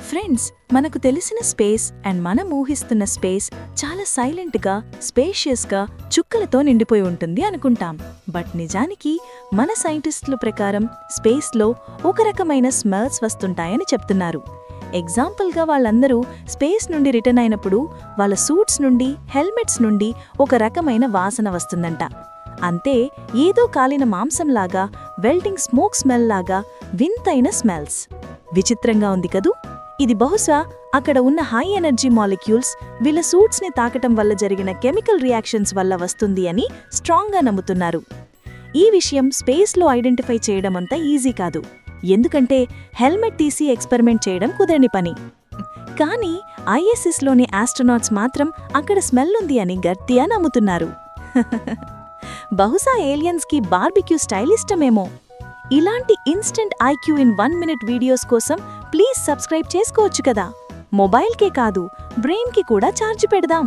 Friends, మనకు తెలిసిన space and మనం ఊహిస్తున్న స్పేస్ చాలా సైలెంట్గా, స్పేషియస్గా చుక్కలతో నిండిపోయి ఉంటుంది అనుకుంటాం. బట్ నిజానికి మన సైంటిస్టుల ప్రకారం స్పేస్లో ఒక రకమైన స్మెల్స్ వస్తుంటాయని చెప్తున్నారు. ఎగ్జాంపుల్గా వాళ్ళందరూ స్పేస్ నుండి రిటర్న్ అయినప్పుడు వాళ్ళ సూట్స్ నుండి, హెల్మెట్స్ నుండి ఒక రకమైన వాసన వస్తుందంట. అంతే, ఏదో కాలిన మాంసంలాగా, వెల్డింగ్ స్మోక్ స్మెల్ లాగా వింతైన స్మెల్స్. విచిత్రంగా ఉంది కదూ? ఇది బహుశా అక్కడ ఉన్న హై ఎనర్జీ మాలిక్యూల్స్ వీళ్ళ సూట్స్ని తాకటం వల్ల జరిగిన కెమికల్ రియాక్షన్స్ వల్ల వస్తుంది అని స్ట్రాంగ్గా నమ్ముతున్నారు. ఈ విషయం స్పేస్లో ఐడెంటిఫై చేయడమంత ఈజీ కాదు, ఎందుకంటే హెల్మెట్ తీసి ఎక్స్పెరిమెంట్ చేయడం కుదరని పని. కానీ ఐఎస్ఎస్లోని ఆస్ట్రోనాట్స్ మాత్రం అక్కడ స్మెల్ ఉంది అని గట్టిగా నమ్ముతున్నారు. బహుశా ఏలియన్స్కి బార్బిక్యూ స్టైల్ ఇష్టమేమో. ఇలాంటి instant IQ in 1 minute videos కోసం ప్లీజ్ సబ్స్క్రైబ్ చేసుకోవచ్చు కదా. మొబైల్కే కాదు, బ్రెయిన్కి కూడా ఛార్జ్ పెడదాం.